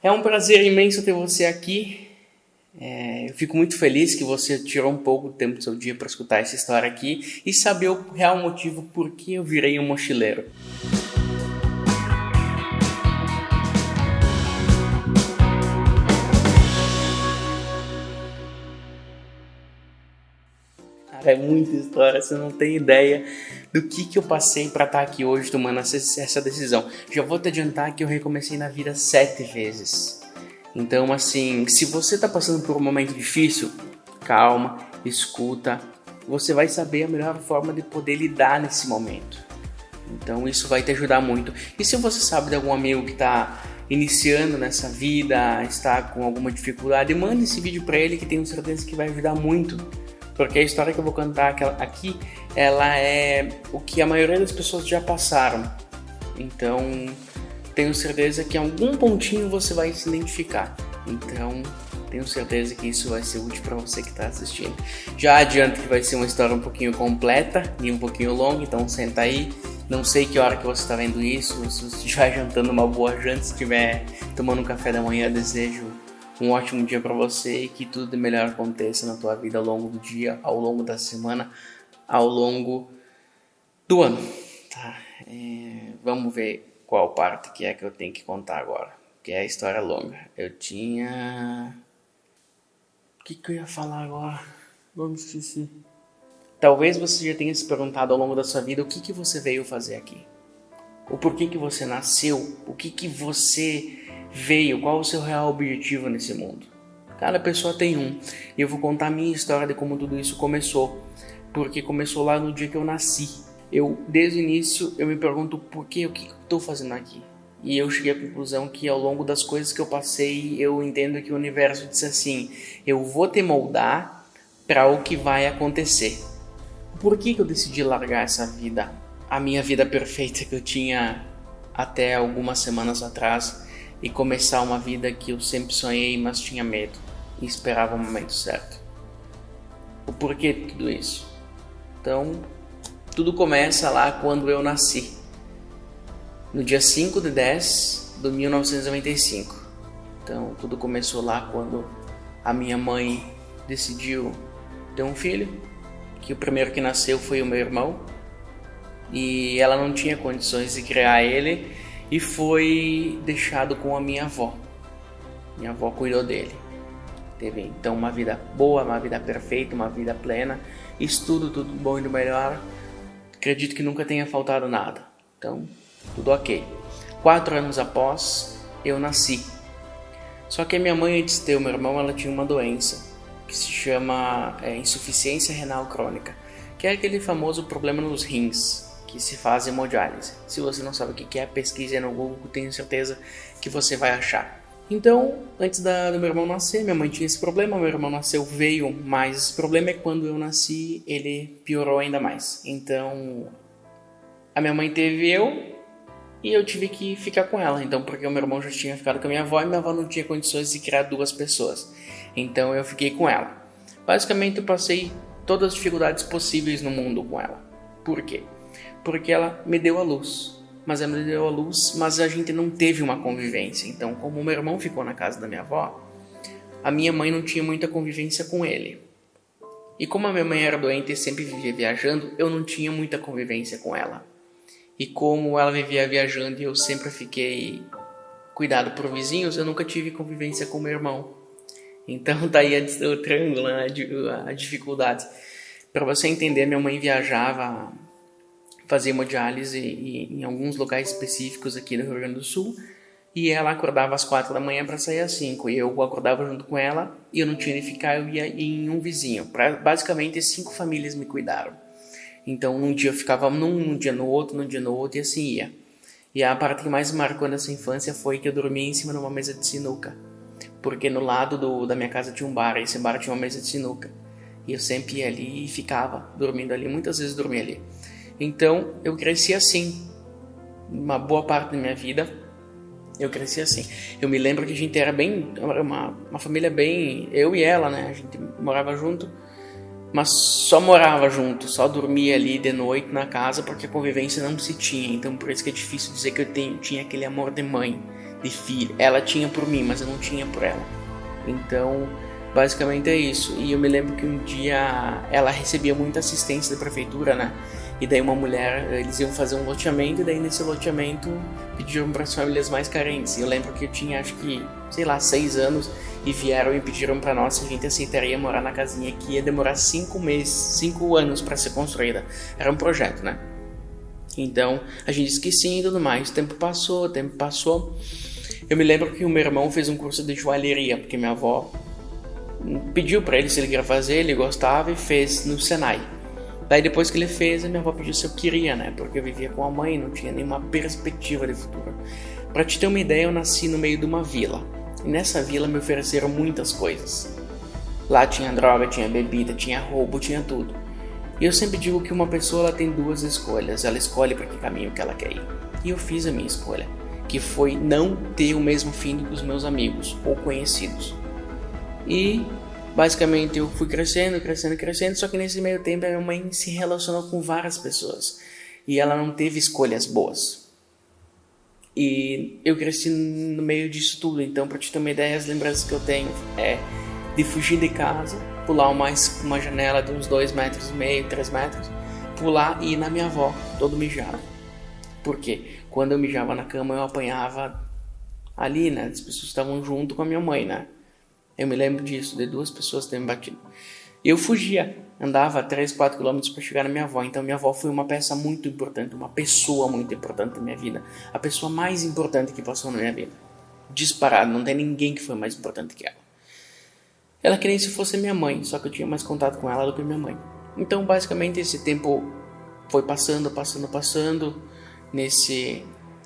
É um prazer imenso ter você aqui. Eu fico muito feliz que você tirou um pouco do tempo do seu dia para escutar essa história aqui e saber o real motivo por que eu virei um mochileiro. É muita história, você não tem ideia do que eu passei para estar aqui hoje tomando essa decisão. Já vou te adiantar que eu recomecei na vida 7 vezes. Então, assim, se você está passando por um momento difícil, calma, escuta. Você vai saber a melhor forma de poder lidar nesse momento. Então, isso vai te ajudar muito. E se você sabe de algum amigo que está iniciando nessa vida, está com alguma dificuldade, mande esse vídeo para ele que tenho certeza que vai ajudar muito. Porque a história que eu vou contar aqui, ela é o que a maioria das pessoas já passaram. Então, tenho certeza que em algum pontinho você vai se identificar. Então, tenho certeza que isso vai ser útil para você que está assistindo. Já adianto que vai ser uma história um pouquinho completa e um pouquinho longa, então senta aí. Não sei que hora que você está vendo isso, se você estiver jantando uma boa janta, se estiver tomando um café da manhã, desejo um ótimo dia para você e que tudo de melhor aconteça na tua vida ao longo do dia, ao longo da semana, ao longo do ano. Tá? Vamos ver qual parte que é que eu tenho que contar agora, que é a história longa. O que eu ia falar agora? Vamos esquecer. Talvez você já tenha se perguntado ao longo da sua vida o que você veio fazer aqui. O porquê que você nasceu, o que você veio, qual o seu real objetivo nesse mundo. Cada pessoa tem um. E eu vou contar a minha história de como tudo isso começou. Porque começou lá no dia que eu nasci. Desde o início, eu me pergunto o que eu estou fazendo aqui. E eu cheguei à conclusão que ao longo das coisas que eu passei, eu entendo que o universo disse assim, eu vou te moldar para o que vai acontecer. Por que eu decidi largar essa vida? A minha vida perfeita que eu tinha até algumas semanas atrás e começar uma vida que eu sempre sonhei, mas tinha medo e esperava o momento certo. O porquê de tudo isso? Então, tudo começa lá quando eu nasci, no dia 5 de 10 de 1995. Então, tudo começou lá quando a minha mãe decidiu ter um filho, que o primeiro que nasceu foi o meu irmão, e ela não tinha condições de criar ele, e foi deixado com a minha avó. Minha avó cuidou dele. Teve então uma vida boa, uma vida perfeita, uma vida plena. Estudo, tudo bom e do melhor. Acredito que nunca tenha faltado nada. Então, tudo ok. 4 anos após, eu nasci. Só que a minha mãe, antes de ter o meu irmão, ela tinha uma doença que se chama insuficiência renal crônica, que é aquele famoso problema nos rins, que se faz hemodiálise. Se você não sabe o que é, pesquise no Google, tenho certeza que você vai achar. Então, antes do meu irmão nascer, minha mãe tinha esse problema, meu irmão nasceu, veio mais esse problema, e quando eu nasci, ele piorou ainda mais. Então, a minha mãe teve eu, e eu tive que ficar com ela. Então, porque o meu irmão já tinha ficado com a minha avó, e minha avó não tinha condições de criar 2 pessoas. Então, eu fiquei com ela. Basicamente, eu passei todas as dificuldades possíveis no mundo com ela. Por quê? Porque ela me deu a luz, mas a gente não teve uma convivência. Então, como o meu irmão ficou na casa da minha avó, a minha mãe não tinha muita convivência com ele. E como a minha mãe era doente e sempre vivia viajando, eu não tinha muita convivência com ela. E como ela vivia viajando e eu sempre fiquei cuidado por vizinhos, eu nunca tive convivência com meu irmão. Então, tá aí o triângulo, a dificuldade. Para você entender, minha mãe viajava, fazia hemodiálise em alguns locais específicos aqui no Rio Grande do Sul, e ela acordava às 4 da manhã para sair às 5, e eu acordava junto com ela, e eu não tinha onde ficar, eu ia em um vizinho. Basicamente 5 famílias me cuidaram. Então um dia eu ficava num dia no outro, e assim ia. E a parte que mais marcou nessa infância foi que eu dormia em cima de uma mesa de sinuca, porque no lado da minha casa tinha um bar, e esse bar tinha uma mesa de sinuca, e eu sempre ia ali e ficava dormindo ali, muitas vezes dormia ali. Então, eu cresci assim. Uma boa parte da minha vida, eu cresci assim. Eu me lembro que a gente era uma família bem... Eu e ela, né? A gente morava junto, mas só morava junto, só dormia ali de noite na casa, porque a convivência não se tinha. Então, por isso que é difícil dizer que eu tinha aquele amor de mãe, de filho. Ela tinha por mim, mas eu não tinha por ela. Então, basicamente é isso. E eu me lembro que um dia ela recebia muita assistência da prefeitura, né? E daí uma mulher, eles iam fazer um loteamento, e daí nesse loteamento pediram para as famílias mais carentes. E eu lembro que eu tinha, acho que, 6 anos, e vieram e pediram para nós se a gente aceitaria morar na casinha que ia demorar 5 anos para ser construída. Era um projeto, né? Então, a gente disse que sim e tudo mais. O tempo passou. Eu me lembro que o meu irmão fez um curso de joalheria, porque minha avó pediu para ele se ele queria fazer, ele gostava e fez no Senai. Daí depois que ele fez, a minha avó pediu se eu queria, né? Porque eu vivia com a mãe, não tinha nenhuma perspectiva de futuro. Pra te ter uma ideia, eu nasci no meio de uma vila. E nessa vila me ofereceram muitas coisas. Lá tinha droga, tinha bebida, tinha roubo, tinha tudo. E eu sempre digo que uma pessoa ela tem 2 escolhas. Ela escolhe para que caminho que ela quer ir. E eu fiz a minha escolha, que foi não ter o mesmo fim que os meus amigos ou conhecidos. E basicamente eu fui crescendo, só que nesse meio tempo a minha mãe se relacionou com várias pessoas e ela não teve escolhas boas. E eu cresci no meio disso tudo, então para te ter uma ideia, as lembranças que eu tenho é de fugir de casa, pular uma janela de uns 2,5 metros, 3 metros, pular e ir na minha avó, todo mijado. Por quê? Quando eu mijava na cama eu apanhava ali, né? As pessoas estavam junto com a minha mãe, né? Eu me lembro disso, de 2 pessoas terem me batido. Eu fugia, andava 3, 4 quilômetros para chegar na minha avó. Então minha avó foi uma peça muito importante, uma pessoa muito importante na minha vida. A pessoa mais importante que passou na minha vida. Disparado, não tem ninguém que foi mais importante que ela. Ela queria se fosse minha mãe, só que eu tinha mais contato com ela do que minha mãe. Então basicamente esse tempo foi passando.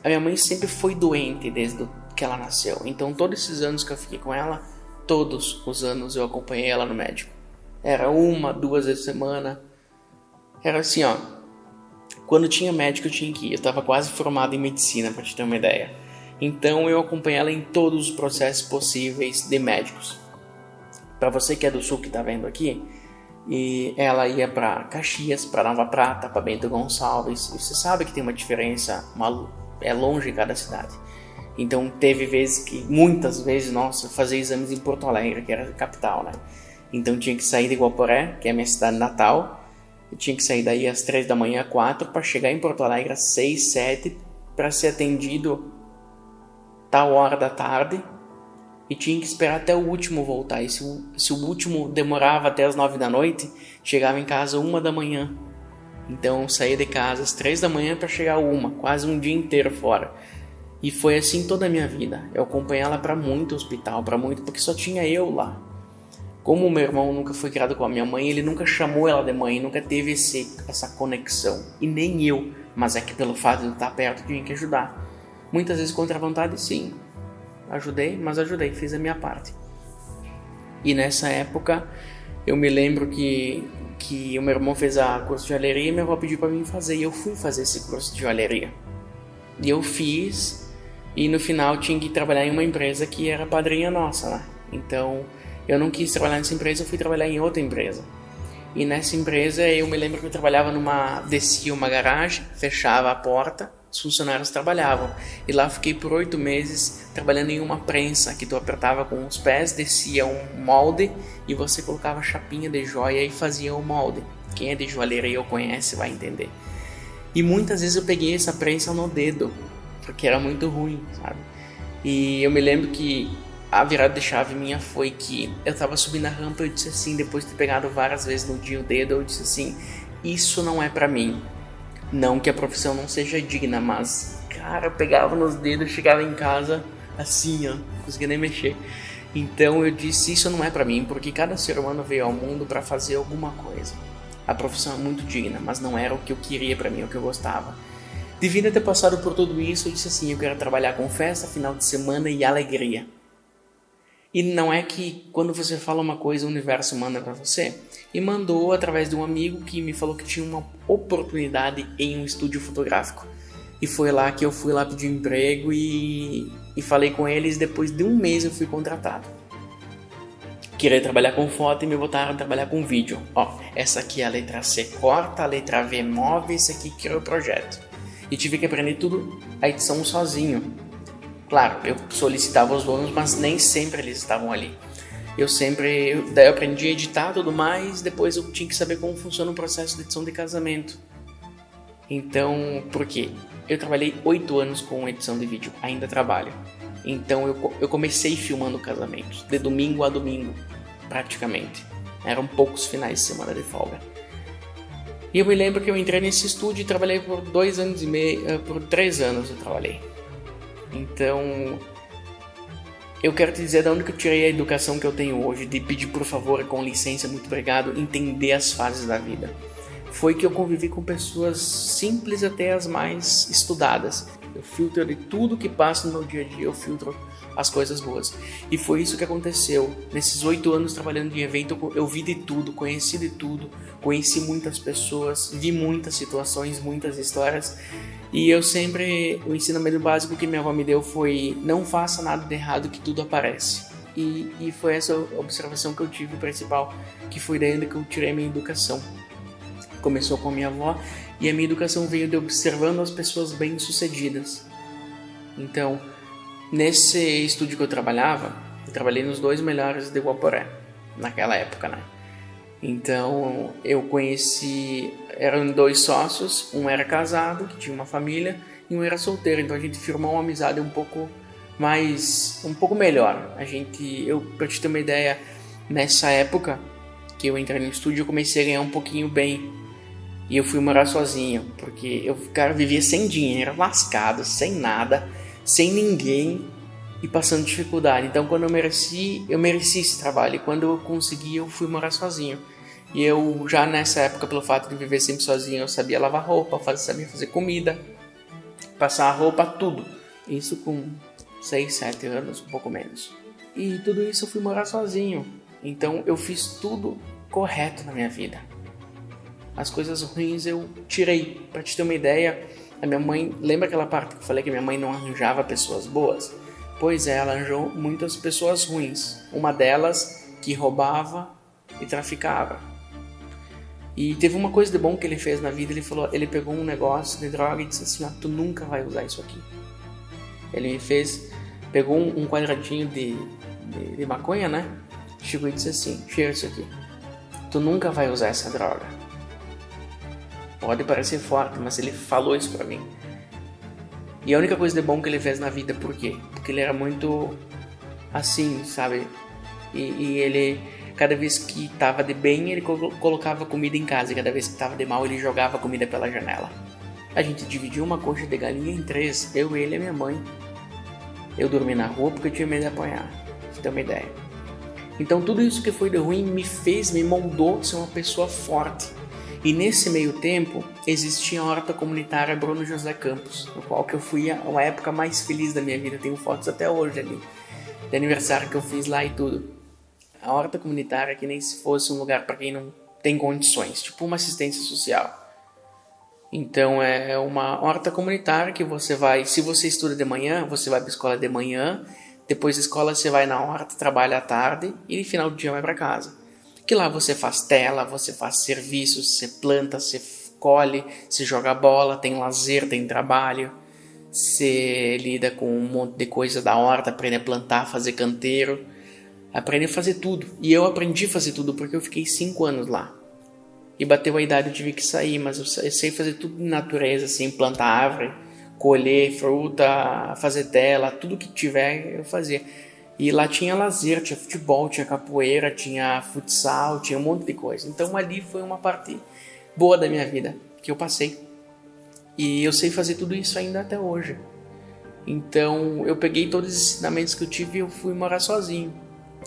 A minha mãe sempre foi doente desde que ela nasceu. Então todos esses anos que eu fiquei com ela, todos os anos eu acompanhei ela no médico. Era 1, 2 vezes por semana. Era assim, ó. Quando tinha médico eu tinha que ir. Eu estava quase formado em medicina, para te ter uma ideia. Então eu acompanhei ela em todos os processos possíveis de médicos. Para você que é do sul que está vendo aqui, e ela ia para Caxias, para Nova Prata, para Bento Gonçalves. E você sabe que tem uma diferença, é longe cada cidade. Então teve muitas vezes, nossa, fazer exames em Porto Alegre, que era a capital, né? Então tinha que sair de Guaporé, que é a minha cidade natal. Eu tinha que sair daí às 3 da manhã, 4, para chegar em Porto Alegre às 6, 7, para ser atendido tal hora da tarde. E tinha que esperar até o último voltar. E se o último demorava até as 9 da noite, chegava em casa 1 da manhã. Então eu saía de casa às 3 da manhã para chegar a 1, quase um dia inteiro fora. E foi assim toda a minha vida. Eu acompanhei ela para muito hospital, porque só tinha eu lá. Como o meu irmão nunca foi criado com a minha mãe, ele nunca chamou ela de mãe, nunca teve essa conexão. E nem eu, mas é que pelo fato de eu estar perto, tinha que ajudar. Muitas vezes contra a vontade, sim. Ajudei, fiz a minha parte. E nessa época, eu me lembro que o meu irmão fez a curso de joalheria e minha avó pediu para mim fazer. E eu fui fazer esse curso de joalheria. E eu fiz, e no final tinha que trabalhar em uma empresa que era padrinha nossa, né? Então, eu não quis trabalhar nessa empresa, eu fui trabalhar em outra empresa. E nessa empresa, eu me lembro que eu trabalhava descia uma garagem, fechava a porta, os funcionários trabalhavam. E lá fiquei por 8 meses trabalhando em uma prensa, que tu apertava com os pés, descia um molde e você colocava chapinha de joia e fazia o molde. Quem é de joalheria ou conhece vai entender. E muitas vezes eu peguei essa prensa no dedo, porque era muito ruim, sabe? E eu me lembro que a virada de chave minha foi que eu tava subindo a rampa e eu disse assim, depois de ter pegado várias vezes no dia o dedo, eu disse assim, isso não é pra mim. Não que a profissão não seja digna, mas, cara, eu pegava nos dedos, chegava em casa assim, ó, não conseguia nem mexer. Então eu disse, isso não é pra mim, porque cada ser humano veio ao mundo pra fazer alguma coisa. A profissão é muito digna, mas não era o que eu queria pra mim, o que eu gostava. Devido a ter passado por tudo isso, eu disse assim, eu quero trabalhar com festa, final de semana e alegria. E não é que quando você fala uma coisa, o universo manda pra você. E mandou através de um amigo que me falou que tinha uma oportunidade em um estúdio fotográfico. E foi lá que eu fui lá pedir emprego e falei com eles. Depois de 1 mês eu fui contratado. Queria trabalhar com foto e me botaram a trabalhar com vídeo. Ó, essa aqui é a letra C corta, a letra V move, esse aqui cria o projeto. E tive que aprender tudo, a edição sozinho. Claro, eu solicitava os donos, mas nem sempre eles estavam ali. Daí eu aprendi a editar e tudo mais, depois eu tinha que saber como funciona o processo de edição de casamento. Então, por quê? Eu trabalhei 8 anos com edição de vídeo, ainda trabalho. Então eu comecei filmando casamentos, de domingo a domingo, praticamente. Eram poucos finais de semana de folga. E eu me lembro que eu entrei nesse estúdio e trabalhei por 2 anos e meio, por 3 anos eu trabalhei. Então, eu quero te dizer de onde que eu tirei a educação que eu tenho hoje, de pedir por favor, com licença, muito obrigado, entender as fases da vida. Foi que eu convivi com pessoas simples até as mais estudadas. Eu filtro de tudo que passa no meu dia a dia, eu filtro as coisas boas. E foi isso que aconteceu. Nesses 8 anos trabalhando em evento, eu vi de tudo, conheci muitas pessoas, vi muitas situações, muitas histórias. E o ensinamento básico que minha avó me deu foi: não faça nada de errado que tudo aparece. E foi essa observação que eu tive principal, que foi daí que eu tirei minha educação. Começou com a minha avó e a minha educação veio de observando as pessoas bem-sucedidas. Então, nesse estúdio que eu trabalhei nos 2 melhores de Guaporé, naquela época, né? Então, eu conheci, eram 2 sócios, um era casado, que tinha uma família, e um era solteiro, então a gente firmou uma amizade um pouco melhor. Pra te ter uma ideia, nessa época que eu entrei no estúdio, eu comecei a ganhar um pouquinho bem. E eu fui morar sozinho, porque eu, vivia sem dinheiro, lascado, sem nada, sem ninguém e passando dificuldade. Então, quando eu mereci esse trabalho. E quando eu consegui, eu fui morar sozinho. E eu, já nessa época, pelo fato de viver sempre sozinho, eu sabia lavar roupa, sabia fazer comida, passar a roupa, tudo. Isso com 6, 7 anos, um pouco menos. E tudo isso eu fui morar sozinho. Então, eu fiz tudo correto na minha vida. As coisas ruins eu tirei. Pra te ter uma ideia, a minha mãe... Lembra aquela parte que eu falei que minha mãe não arranjava pessoas boas? Pois é, ela arranjou muitas pessoas ruins. Uma delas que roubava e traficava. E teve uma coisa de bom que ele fez na vida. Ele pegou um negócio de droga e disse assim: ó, tu nunca vai usar isso aqui. Ele pegou um quadradinho de maconha, né? Chegou e disse assim: cheira isso aqui. Tu nunca vai usar essa droga. Pode parecer forte, mas ele falou isso pra mim. E a única coisa de bom que ele fez na vida, por quê? Porque ele era muito assim, sabe? E ele, cada vez que tava de bem, ele colocava comida em casa. E cada vez que tava de mal, ele jogava comida pela janela. A gente dividiu uma coxa de galinha em 3, eu, ele e a minha mãe. Eu dormi na rua porque eu tinha medo de apanhar, pra você ter uma ideia. Então tudo isso que foi de ruim me moldou ser uma pessoa forte. E nesse meio tempo, existia a horta comunitária Bruno José Campos, no qual que eu fui a época mais feliz da minha vida. Tenho fotos até hoje ali, de aniversário que eu fiz lá e tudo. A horta comunitária é que nem se fosse um lugar para quem não tem condições, tipo uma assistência social. Então é uma horta comunitária que você vai, se você estuda de manhã, você vai para a escola de manhã, depois da escola você vai na horta, trabalha à tarde e no final do dia vai para casa. Que lá você faz tela, você faz serviços, você planta, você colhe, você joga bola, tem lazer, tem trabalho, você lida com um monte de coisa da horta, aprende a plantar, fazer canteiro, aprende a fazer tudo. E eu aprendi a fazer tudo porque eu fiquei 5 anos lá. E bateu a idade, eu tive que sair, mas eu sei fazer tudo de natureza, assim, plantar árvore, colher fruta, fazer tela, tudo que tiver eu fazia. E lá tinha lazer, tinha futebol, tinha capoeira, tinha futsal, tinha um monte de coisa. Então ali foi uma parte boa da minha vida que eu passei. E eu sei fazer tudo isso ainda até hoje. Então eu peguei todos os ensinamentos que eu tive e eu fui morar sozinho.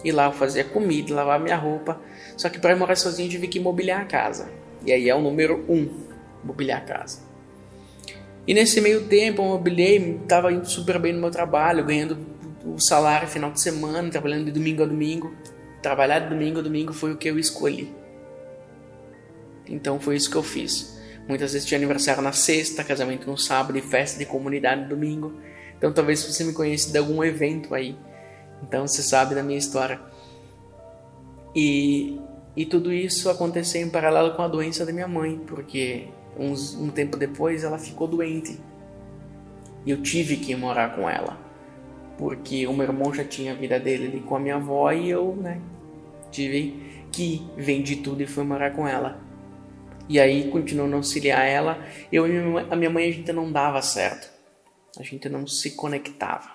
E lá eu fazia comida, lavava minha roupa. Só que para morar sozinho eu tive que mobiliar a casa. E aí é o número 1, mobiliar a casa. E nesse meio tempo eu mobiliei, estava indo super bem no meu trabalho, ganhando o salário final de semana, trabalhando de domingo a domingo. Trabalhar de domingo a domingo foi o que eu escolhi. Então foi isso que eu fiz. Muitas vezes tinha aniversário na sexta, casamento no sábado e festa de comunidade no domingo. Então talvez você me conheça de algum evento aí. Então você sabe da minha história. E tudo isso aconteceu em paralelo com a doença da minha mãe, porque um tempo depois ela ficou doente. E eu tive que ir morar com ela. porque o meu irmão já tinha a vida dele ali com a minha avó e eu, tive que vendi tudo e fui morar com ela. E aí, continuando a auxiliar ela, eu e a minha mãe, a gente não dava certo. A gente não se conectava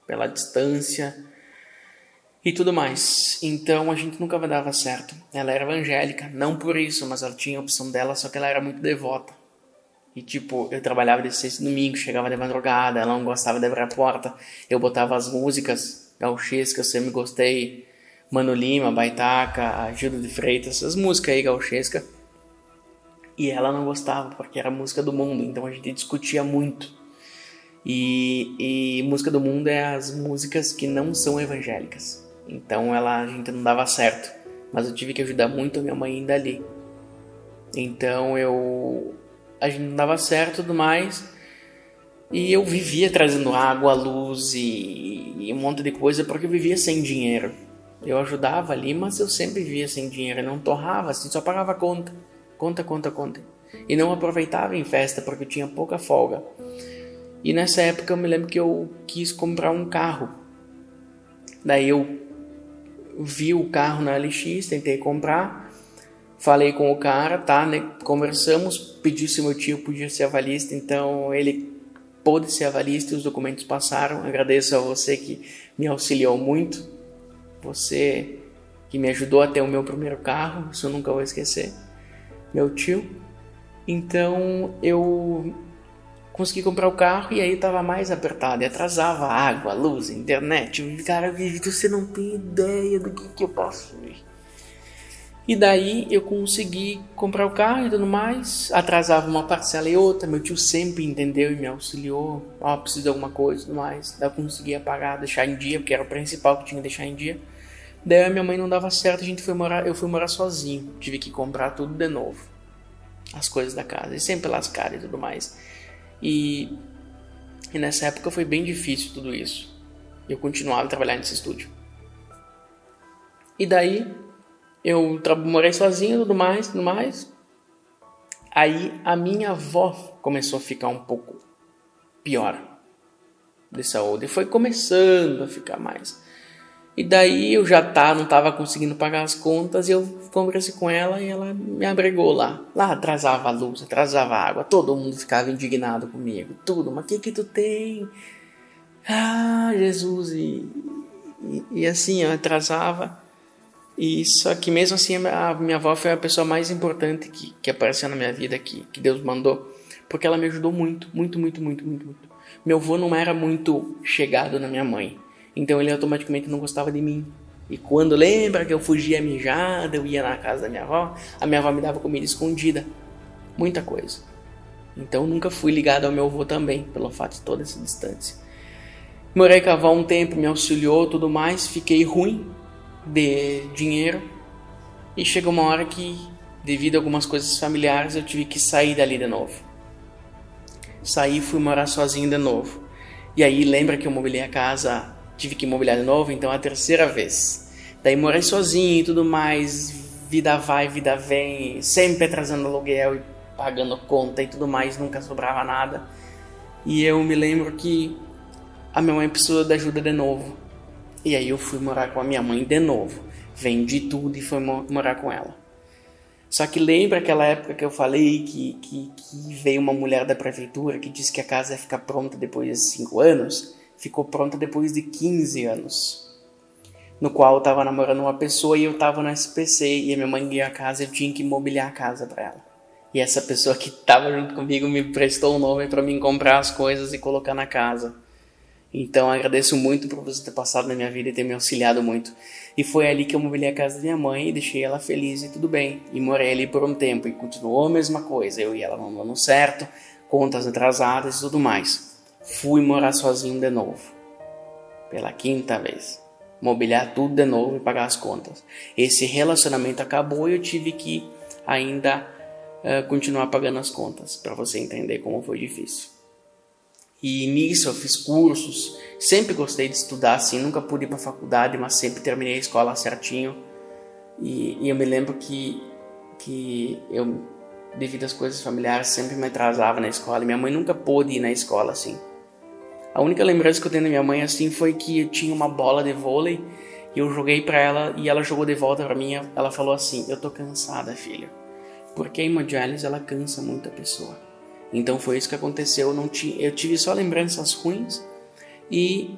pela distância e tudo mais. Então, a gente nunca dava certo. Ela era evangélica, não por isso, mas ela tinha a opção dela, só que ela era muito devota. E eu trabalhava de sexta e domingo, chegava de madrugada, ela não gostava de abrir a porta. Eu botava as músicas gauchescas que eu sempre gostei, Mano Lima, Baitaca, Gildo de Freitas, essas músicas aí gauchescas. E ela não gostava, porque era música do mundo, então a gente discutia muito. E música do mundo é as músicas que não são evangélicas. Então a gente não dava certo, mas eu tive que ajudar muito a minha mãe ainda ali. Então a gente não dava certo e tudo mais. E eu vivia trazendo água, luz e um monte de coisa, porque eu vivia sem dinheiro. Eu ajudava ali, mas eu sempre vivia sem dinheiro. Eu não torrava, assim, só pagava conta. Conta. E não aproveitava em festa, porque eu tinha pouca folga. E nessa época eu me lembro que eu quis comprar um carro. Daí eu vi o carro na LX, tentei comprar. Falei com o cara, conversamos, pedi se meu tio podia ser avalista, então ele pôde ser avalista e os documentos passaram. Agradeço a você que me auxiliou muito, você que me ajudou a ter o meu primeiro carro, isso eu nunca vou esquecer, meu tio. Então eu consegui comprar o carro e aí estava mais apertado, e atrasava água, luz, internet. Cara, você não tem ideia do que eu passo. E daí eu consegui comprar o carro e tudo mais, atrasava uma parcela e outra, meu tio sempre entendeu e me auxiliou, preciso de alguma coisa e tudo mais, daí eu conseguia pagar, deixar em dia, porque era o principal que tinha que deixar em dia. Daí a minha mãe não dava certo, eu fui morar sozinho, tive que comprar tudo de novo, as coisas da casa, e sempre lascar e tudo mais. E nessa época foi bem difícil tudo isso, eu continuava a trabalhar nesse estúdio. E daí eu morei sozinho e tudo mais. Aí a minha avó começou a ficar um pouco pior de saúde. Foi começando a ficar mais. E daí eu já não estava conseguindo pagar as contas. E eu conversei com ela e ela me abrigou lá. Lá atrasava a luz, atrasava a água. Todo mundo ficava indignado comigo. Tudo, mas o que tu tem? Jesus. E assim, eu atrasava. E só que mesmo assim a minha avó foi a pessoa mais importante que apareceu na minha vida, que Deus mandou, porque ela me ajudou muito. Meu avô não era muito chegado na minha mãe, então ele automaticamente não gostava de mim. E quando lembra que eu fugia mijada, eu ia na casa da minha avó, a minha avó me dava comida escondida, muita coisa. Então nunca fui ligado ao meu avô também, pelo fato de toda essa distância. Morei com a avó um tempo, me auxiliou, tudo mais, fiquei ruim de dinheiro e chegou uma hora que, devido a algumas coisas familiares, eu tive que sair dali de novo. Saí e fui morar sozinho de novo. E aí lembra que eu mobilei a casa, tive que mobiliar de novo, então a terceira vez. Daí morei sozinho e tudo mais, vida vai, vida vem, sempre trazendo aluguel e pagando conta e tudo mais, nunca sobrava nada. E eu me lembro que a minha mãe precisou de ajuda de novo. E aí eu fui morar com a minha mãe de novo. Vendi tudo e fui morar com ela. Só que lembra aquela época que eu falei que veio uma mulher da prefeitura que disse que a casa ia ficar pronta depois de 5 anos? Ficou pronta depois de 15 anos. No qual eu estava namorando uma pessoa e eu estava no SPC. E a minha mãe ia à casa e eu tinha que mobiliar a casa para ela. E essa pessoa que estava junto comigo me prestou um nome para mim comprar as coisas e colocar na casa. Então agradeço muito por você ter passado na minha vida e ter me auxiliado muito. E foi ali que eu mobilei a casa da minha mãe e deixei ela feliz e tudo bem. E morei ali por um tempo e continuou a mesma coisa. Eu e ela não dando certo, contas atrasadas e tudo mais. Fui morar sozinho de novo. Pela 5ª vez. Mobiliar tudo de novo e pagar as contas. Esse relacionamento acabou e eu tive que ainda continuar pagando as contas. Para você entender como foi difícil. E nisso eu fiz cursos, sempre gostei de estudar, assim, nunca pude ir para a faculdade, mas sempre terminei a escola certinho. E eu me lembro que eu, devido às coisas familiares, sempre me atrasava na escola. E minha mãe nunca pôde ir na escola, assim. A única lembrança que eu tenho da minha mãe assim foi que eu tinha uma bola de vôlei e eu joguei pra ela e ela jogou de volta pra mim. Ela falou assim: eu tô cansada, filha. Porque a hemodiálise ela cansa muito a pessoa. Então foi isso que aconteceu. Eu tive só lembranças ruins e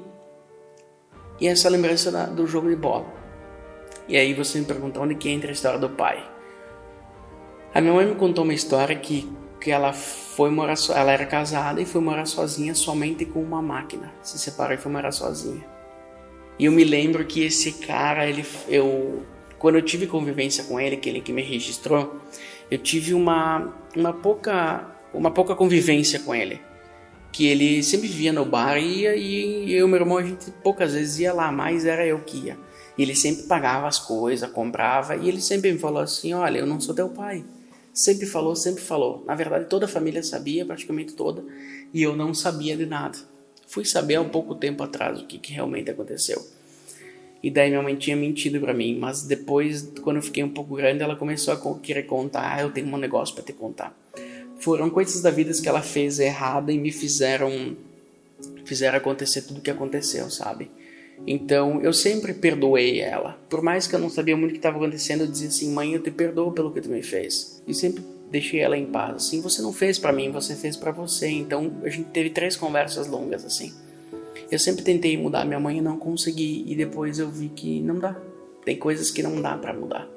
essa lembrança do jogo de bola. E aí você me pergunta onde que entra a história do pai. A minha mãe me contou uma história que ela foi morar ela era casada e foi morar sozinha somente com uma máquina. Se separou e foi morar sozinha. E eu me lembro que esse cara, quando eu tive convivência com ele, que ele que me registrou, eu tive uma pouca convivência com ele. Que ele sempre via no bar e eu e meu irmão, a gente poucas vezes ia lá, mas era eu que ia. E ele sempre pagava as coisas, comprava, e ele sempre me falou assim: olha, eu não sou teu pai. Sempre falou, sempre falou. Na verdade, toda a família sabia, praticamente toda, e eu não sabia de nada. Fui saber há um pouco tempo atrás o que realmente aconteceu. E daí minha mãe tinha mentido pra mim, mas depois, quando eu fiquei um pouco grande, ela começou a querer contar: eu tenho um negócio pra te contar. Foram coisas da vida que ela fez errada e me fizeram acontecer tudo o que aconteceu, sabe? Então, eu sempre perdoei ela. Por mais que eu não sabia muito o que estava acontecendo, eu dizia assim: mãe, eu te perdoo pelo que tu me fez. E sempre deixei ela em paz. Assim, você não fez pra mim, você fez pra você. Então, a gente teve 3 conversas longas, assim. Eu sempre tentei mudar minha mãe e não consegui. E depois eu vi que não dá. Tem coisas que não dá pra mudar.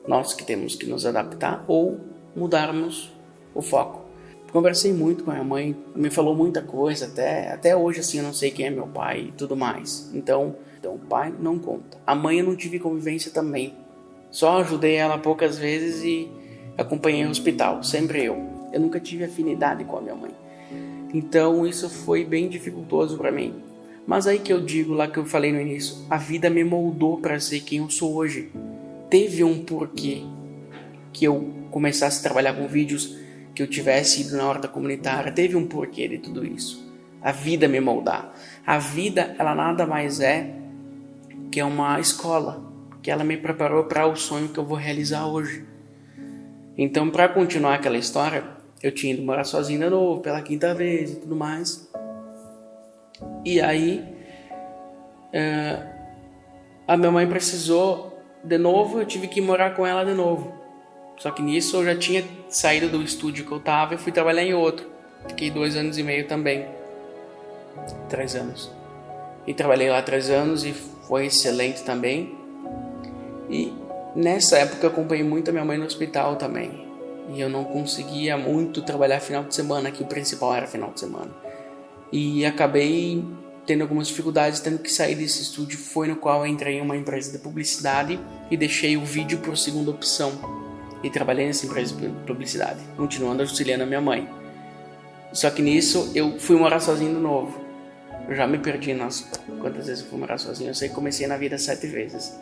Nós que temos que nos adaptar ou mudarmos o foco. Conversei muito com a minha mãe, me falou muita coisa, até hoje assim eu não sei quem é meu pai e tudo mais. Então o pai não conta. A mãe eu não tive convivência também. Só ajudei ela poucas vezes e acompanhei o hospital, sempre eu. Eu nunca tive afinidade com a minha mãe. Então isso foi bem dificultoso para mim. Mas aí que eu digo lá que eu falei no início, a vida me moldou para ser quem eu sou hoje. Teve um porquê que eu começasse a trabalhar com vídeos, que eu tivesse ido na horta comunitária, teve um porquê de tudo isso. A vida me moldar. A vida, ela nada mais é que é uma escola, que ela me preparou para o sonho que eu vou realizar hoje. Então, para continuar aquela história, eu tinha ido morar sozinho de novo, pela 5ª vez e tudo mais. E aí, a minha mãe precisou de novo, eu tive que morar com ela de novo. Só que nisso eu já tinha saído do estúdio que eu tava e fui trabalhar em outro. Fiquei 2 anos e meio também. 3 anos. E trabalhei lá 3 anos e foi excelente também. E nessa época eu acompanhei muito a minha mãe no hospital também. E eu não conseguia muito trabalhar final de semana, que o principal era final de semana. E acabei tendo algumas dificuldades, tendo que sair desse estúdio. Foi no qual eu entrei em uma empresa de publicidade e deixei o vídeo por segunda opção. E trabalhei nessa empresa de publicidade, continuando auxiliando a minha mãe. Só que nisso eu fui morar sozinho de novo. Eu já me perdi nas quantas vezes eu fui morar sozinho. Eu sei que comecei na vida 7 vezes.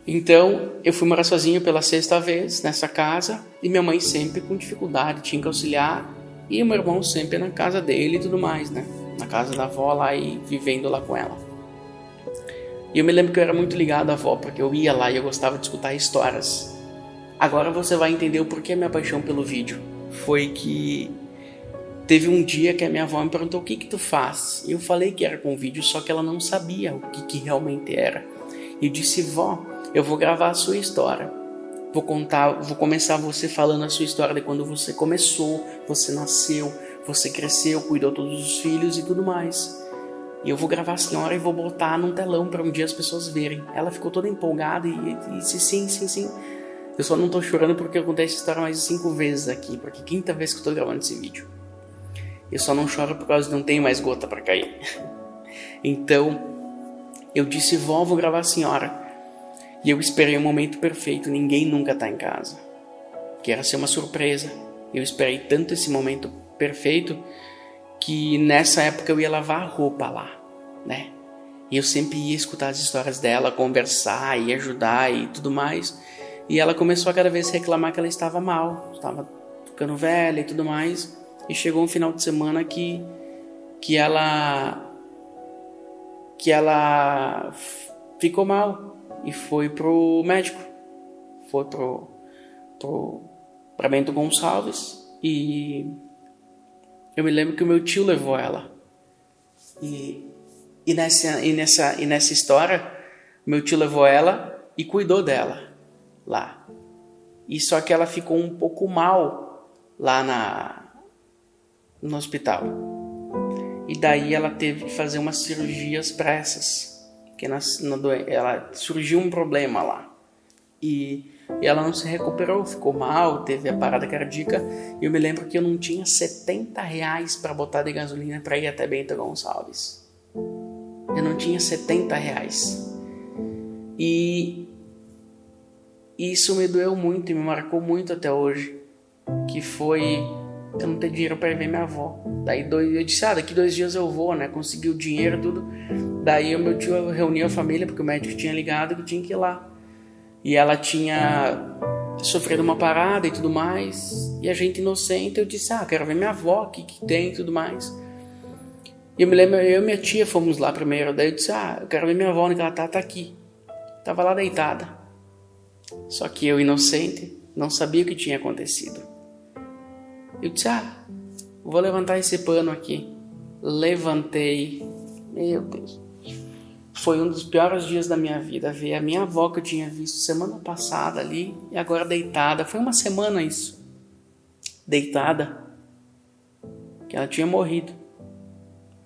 Então eu fui morar sozinho pela 6ª vez nessa casa. E minha mãe sempre com dificuldade, tinha que auxiliar. E o meu irmão sempre na casa dele e tudo mais, né? Na casa da avó lá e vivendo lá com ela. E eu me lembro que eu era muito ligado à avó, porque eu ia lá e eu gostava de escutar histórias. Agora você vai entender o porquê a minha paixão pelo vídeo. Foi que teve um dia que a minha avó me perguntou: o que tu faz? E eu falei que era com vídeo, só que ela não sabia o que realmente era. E eu disse: vó, eu vou gravar a sua história. Vou começar você falando a sua história de quando você começou, você nasceu, você cresceu, cuidou todos os filhos e tudo mais. E eu vou gravar a senhora e vou botar num telão para um dia as pessoas verem. Ela ficou toda empolgada e disse: sim. Eu só não tô chorando porque eu contei essa história mais de 5 vezes aqui, porque 5ª vez que eu tô gravando esse vídeo. Eu só não choro por causa de não ter mais gota pra cair. Então, eu disse: vó, vou gravar a senhora. E eu esperei o momento perfeito, ninguém nunca tá em casa. Que era ser uma surpresa. Eu esperei tanto esse momento perfeito que nessa época eu ia lavar a roupa lá, né? E eu sempre ia escutar as histórias dela, conversar e ajudar e tudo mais. E ela começou a cada vez reclamar que ela estava mal, estava ficando velha e tudo mais. E chegou um final de semana que ela ficou mal e foi pro médico. Foi pra Bento Gonçalves e eu me lembro que o meu tio levou ela. E nessa história, meu tio levou ela e cuidou dela lá. E só que ela ficou um pouco mal lá no hospital. E daí ela teve que fazer umas cirurgias pressas. Porque ela surgiu um problema lá. E ela não se recuperou, ficou mal, teve a parada cardíaca. E eu me lembro que eu não tinha R$70 para botar de gasolina para ir até Bento Gonçalves. Eu não tinha R$70. E isso me doeu muito e me marcou muito até hoje. Que foi eu não ter dinheiro para ir ver minha avó. Daí eu disse, daqui 2 dias eu vou, né? Consegui o dinheiro, tudo. Daí o meu tio reuniu a família, porque o médico tinha ligado que tinha que ir lá. E ela tinha sofrido uma parada e tudo mais. E a gente inocente, eu disse, quero ver minha avó, o que tem e tudo mais. E eu me lembro, eu e minha tia fomos lá primeiro. Daí eu disse, eu quero ver minha avó, onde ela tá aqui. Tava lá deitada. Só que eu, inocente, não sabia o que tinha acontecido. Eu disse, vou levantar esse pano aqui. Levantei. Meu Deus. Foi um dos piores dias da minha vida, ver a minha avó que eu tinha visto semana passada ali e agora deitada. Foi uma semana isso. Deitada. Que ela tinha morrido.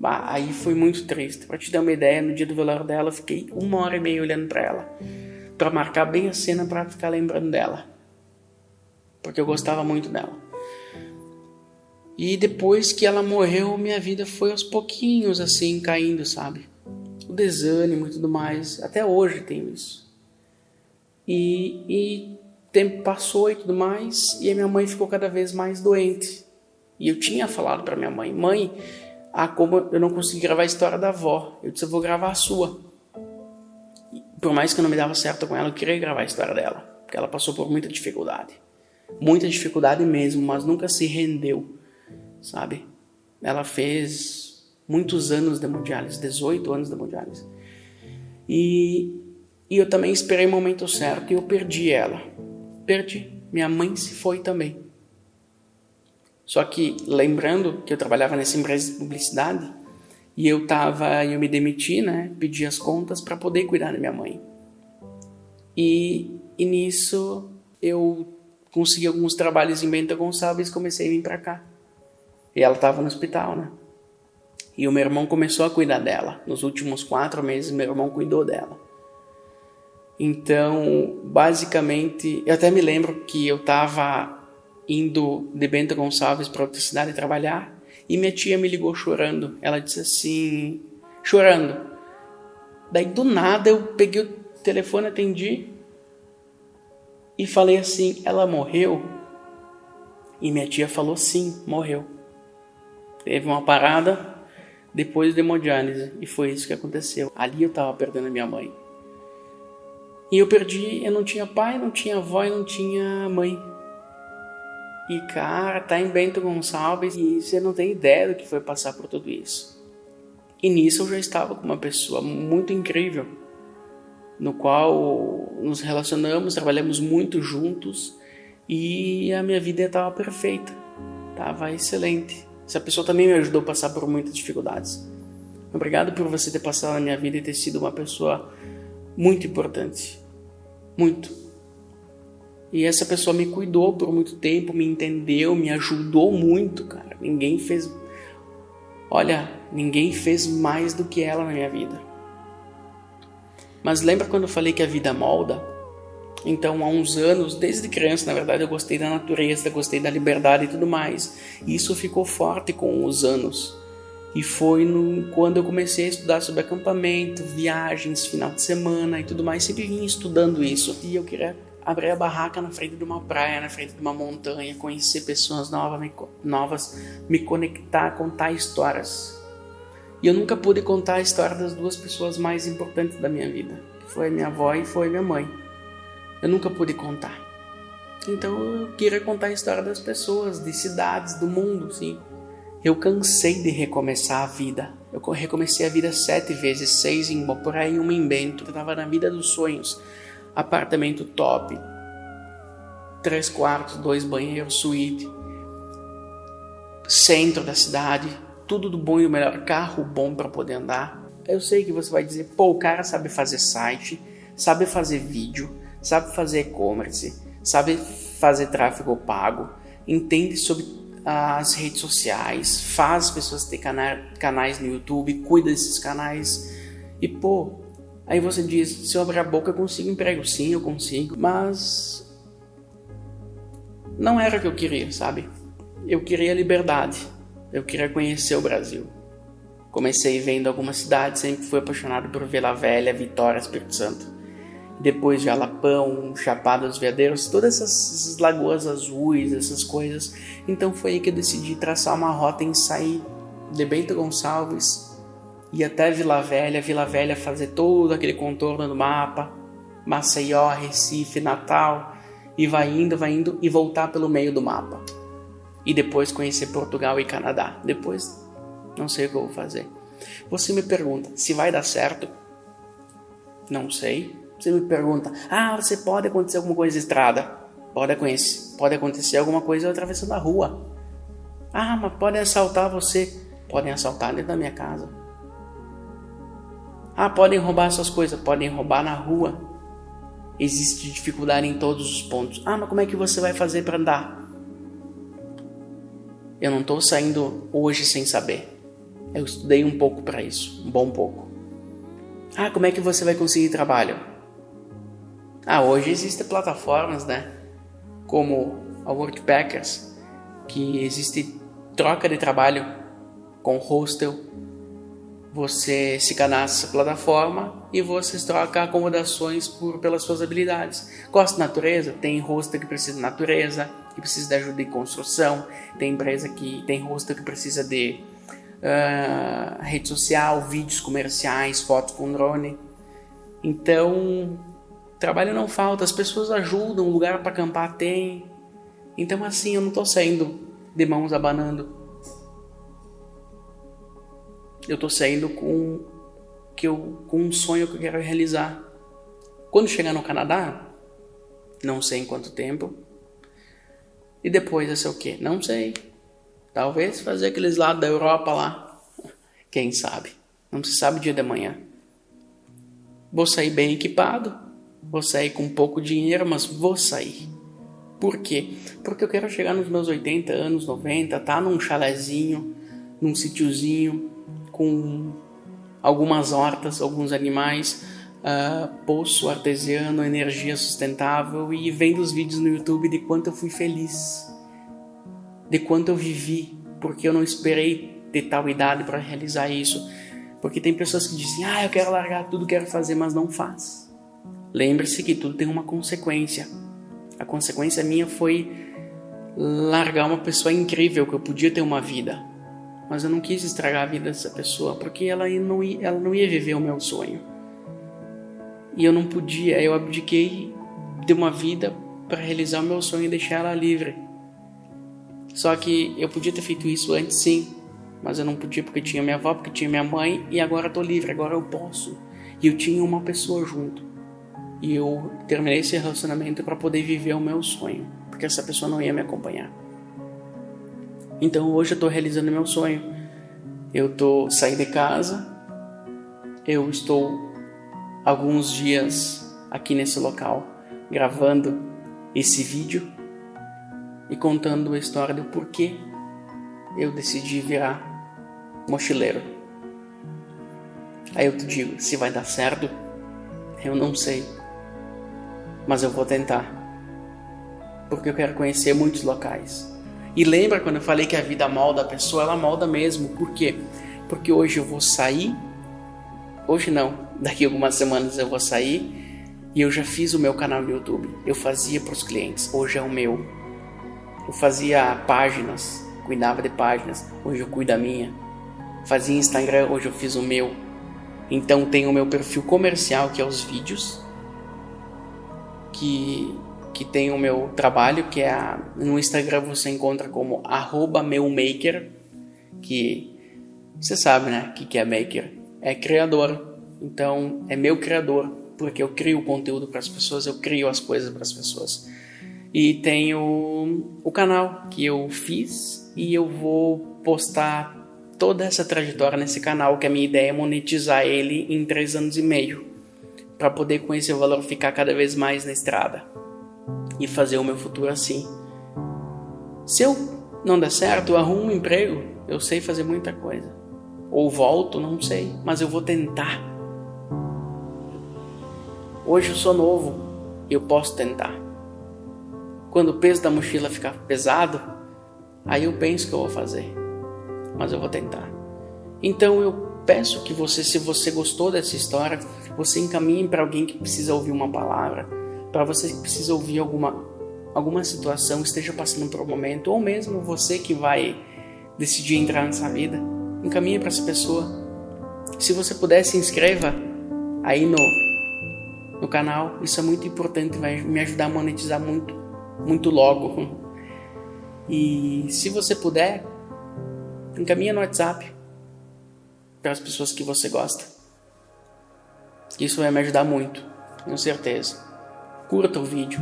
Aí foi muito triste. Pra te dar uma ideia, no dia do velório dela, eu fiquei 1h30 olhando pra ela. Pra marcar bem a cena, pra ficar lembrando dela. Porque eu gostava muito dela. E depois que ela morreu, minha vida foi aos pouquinhos assim, caindo, sabe? O desânimo e tudo mais. Até hoje tenho isso. E o tempo passou e tudo mais, e a minha mãe ficou cada vez mais doente. E eu tinha falado pra minha mãe, como eu não consegui gravar a história da avó, eu disse, eu vou gravar a sua. E por mais que eu não me dava certo com ela, eu queria gravar a história dela, porque ela passou por muita dificuldade mesmo, mas nunca se rendeu, sabe? Ela fez muitos anos de hemodiálise, 18 anos de hemodiálise. E eu também esperei o momento certo e eu perdi ela. Minha mãe se foi também. Só que, lembrando que eu trabalhava nessa empresa de publicidade, e eu me demiti, né? Pedi as contas para poder cuidar da minha mãe. E nisso eu consegui alguns trabalhos em Bento Gonçalves e comecei a vir para cá. E ela estava no hospital, né? E o meu irmão começou a cuidar dela. Nos últimos 4 meses, meu irmão cuidou dela. Então, basicamente, eu até me lembro que eu estava indo de Bento Gonçalves para outra cidade trabalhar e minha tia me ligou chorando. Ela disse assim, chorando. Daí, do nada, eu peguei o telefone, atendi e falei assim, ela morreu? E minha tia falou, sim, morreu. Teve uma parada depois da hemodiálise e foi isso que aconteceu. Ali eu estava perdendo a minha mãe. E eu não tinha pai, não tinha avó e não tinha mãe. E cara, tá em Bento Gonçalves e você não tem ideia do que foi passar por tudo isso. E nisso eu já estava com uma pessoa muito incrível, no qual nos relacionamos, trabalhamos muito juntos e a minha vida estava perfeita, estava excelente. Essa pessoa também me ajudou a passar por muitas dificuldades. Obrigado por você ter passado na minha vida e ter sido uma pessoa muito importante. Muito. E essa pessoa me cuidou por muito tempo, me entendeu, me ajudou muito, cara. Ninguém fez mais do que ela na minha vida. Mas lembra quando eu falei que a vida molda? Então, há uns anos, desde criança, na verdade, eu gostei da natureza, gostei da liberdade e tudo mais. E isso ficou forte com os anos. E foi quando eu comecei a estudar sobre acampamento, viagens, final de semana e tudo mais. Sempre vim estudando isso. E eu queria abrir a barraca na frente de uma praia, na frente de uma montanha, conhecer pessoas novas, me conectar, contar histórias. E eu nunca pude contar a história das 2 pessoas mais importantes da minha vida, que foi minha avó e foi minha mãe. Eu nunca pude contar. Então eu queria contar a história das pessoas, de cidades, do mundo, sim. Eu cansei de recomeçar a vida. Eu recomecei a vida 7 vezes, 6 em Moporá e 1 em Bento. Eu estava na vida dos sonhos. Apartamento top, 3 quartos, 2 banheiros, suíte, centro da cidade, tudo do bom e do melhor, carro bom para poder andar. Eu sei que você vai dizer, pô, o cara sabe fazer site, sabe fazer vídeo, sabe fazer e-commerce, sabe fazer tráfego pago, entende sobre as redes sociais, faz as pessoas ter canais no YouTube, cuida desses canais. E pô, aí você diz, se eu abrir a boca eu consigo emprego. Sim, eu consigo, mas não era o que eu queria, sabe? Eu queria liberdade, eu queria conhecer o Brasil. Comecei vendo algumas cidades, sempre fui apaixonado por Vila Velha, Vitória, Espírito Santo. Depois Jalapão, Chapada dos Veadeiros, todas essas lagoas azuis, essas coisas. Então foi aí que eu decidi traçar uma rota em sair de Bento Gonçalves, ir até Vila Velha fazer todo aquele contorno do mapa, Maceió, Recife, Natal, e vai indo e voltar pelo meio do mapa. E depois conhecer Portugal e Canadá. Depois, não sei o que eu vou fazer. Você me pergunta, se vai dar certo? Não sei. Você me pergunta, você pode acontecer alguma coisa na estrada? Pode acontecer alguma coisa atravessando a rua. Mas podem assaltar você. Podem assaltar dentro da minha casa. Podem roubar suas coisas. Podem roubar na rua. Existe dificuldade em todos os pontos. Mas como é que você vai fazer para andar? Eu não estou saindo hoje sem saber. Eu estudei um pouco para isso, um bom pouco. Como é que você vai conseguir trabalho? Hoje existem plataformas, né? Como a Workpackers, que existe troca de trabalho com hostel. Você se cadastra nessa plataforma e você troca acomodações pelas suas habilidades. Gosta de natureza? Tem hostel que precisa de natureza, que precisa de ajuda em construção. Tem empresa que tem hostel que precisa de rede social, vídeos comerciais, fotos com drone. Então, trabalho não falta, as pessoas ajudam, lugar para acampar tem. Então assim, eu não estou saindo de mãos abanando. Eu estou saindo com um sonho que eu quero realizar. Quando chegar no Canadá, não sei em quanto tempo. E depois vai ser o quê? Não sei. Talvez fazer aqueles lados da Europa lá. Quem sabe? Não se sabe dia de manhã. Vou sair bem equipado. Vou sair com pouco dinheiro, mas vou sair. Por quê? Porque eu quero chegar nos meus 80 anos, 90, tá num chalezinho, num sítiozinho, com algumas hortas, alguns animais, poço artesiano, energia sustentável, e vendo os vídeos no YouTube de quanto eu fui feliz, de quanto eu vivi, porque eu não esperei ter tal idade para realizar isso. Porque tem pessoas que dizem, eu quero largar tudo, quero fazer, mas não faz. Lembre-se que tudo tem uma consequência. A consequência minha foi largar uma pessoa incrível, que eu podia ter uma vida. Mas eu não quis estragar a vida dessa pessoa, porque ela não ia viver o meu sonho. E eu não podia, eu abdiquei de uma vida para realizar o meu sonho e deixar ela livre. Só que eu podia ter feito isso antes, sim. Mas eu não podia porque tinha minha avó, porque tinha minha mãe, e agora eu tô livre, agora eu posso. E eu tinha uma pessoa junto. E eu terminei esse relacionamento para poder viver o meu sonho, porque essa pessoa não ia me acompanhar. Então hoje eu tô realizando meu sonho. Eu tô saindo de casa, eu estou alguns dias aqui nesse local gravando esse vídeo e contando a história do porquê eu decidi virar mochileiro. Aí eu te digo, se vai dar certo, eu não sei, mas eu vou tentar, porque eu quero conhecer muitos locais. E lembra quando eu falei que a vida molda a pessoa? Ela molda mesmo. Por quê? Porque hoje eu vou sair, hoje não, daqui a algumas semanas eu vou sair, e eu já fiz o meu canal no YouTube. Eu fazia para os clientes, hoje é o meu. Eu fazia páginas, cuidava de páginas, hoje eu cuido da minha. Fazia Instagram, hoje eu fiz o meu. Então tem o meu perfil comercial, que é os vídeos, que tem o meu trabalho, que é no Instagram você encontra como @meumaker, que você sabe, né, o que é maker? É criador. Então é meu criador, porque eu crio conteúdo para as pessoas, eu crio as coisas para as pessoas. E tem o canal que eu fiz, e eu vou postar toda essa trajetória nesse canal, que a minha ideia é monetizar ele em 3 anos e meio, para poder com esse valor ficar cada vez mais na estrada e fazer o meu futuro assim. Se eu não der certo, eu arrumo um emprego, eu sei fazer muita coisa. Ou volto, não sei, mas eu vou tentar. Hoje eu sou novo, eu posso tentar. Quando o peso da mochila ficar pesado, aí eu penso que eu vou fazer, mas eu vou tentar. Então eu peço que você, se você gostou dessa história, você encaminhe para alguém que precisa ouvir uma palavra, para você que precisa ouvir alguma situação, esteja passando por um momento, ou mesmo você que vai decidir entrar nessa vida, encaminhe para essa pessoa. Se você puder, se inscreva aí no canal, isso é muito importante, vai me ajudar a monetizar muito logo. E se você puder, encaminha no WhatsApp para as pessoas que você gosta. Isso vai me ajudar muito, com certeza. Curta o vídeo,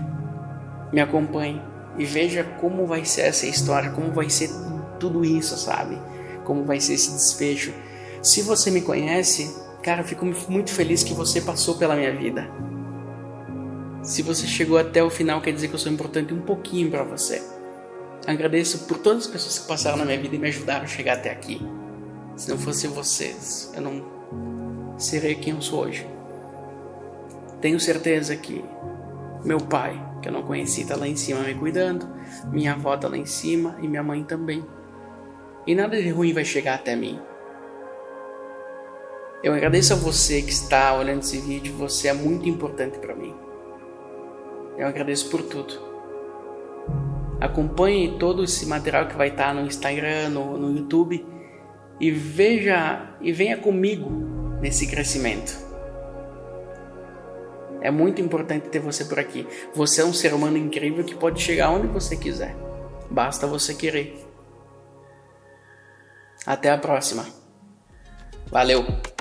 me acompanhe e veja como vai ser essa história, como vai ser tudo isso, sabe? Como vai ser esse desfecho. Se você me conhece, cara, eu fico muito feliz que você passou pela minha vida. Se você chegou até o final, quer dizer que eu sou importante um pouquinho para você. Agradeço por todas as pessoas que passaram na minha vida e me ajudaram a chegar até aqui. Se não fosse vocês, eu não seria quem eu sou hoje. Tenho certeza que meu pai, que eu não conheci, está lá em cima me cuidando. Minha avó está lá em cima e minha mãe também. E nada de ruim vai chegar até mim. Eu agradeço a você que está olhando esse vídeo. Você é muito importante para mim. Eu agradeço por tudo. Acompanhe todo esse material que vai estar no Instagram, no YouTube, e veja e venha comigo nesse crescimento. É muito importante ter você por aqui. Você é um ser humano incrível que pode chegar onde você quiser. Basta você querer. Até a próxima. Valeu!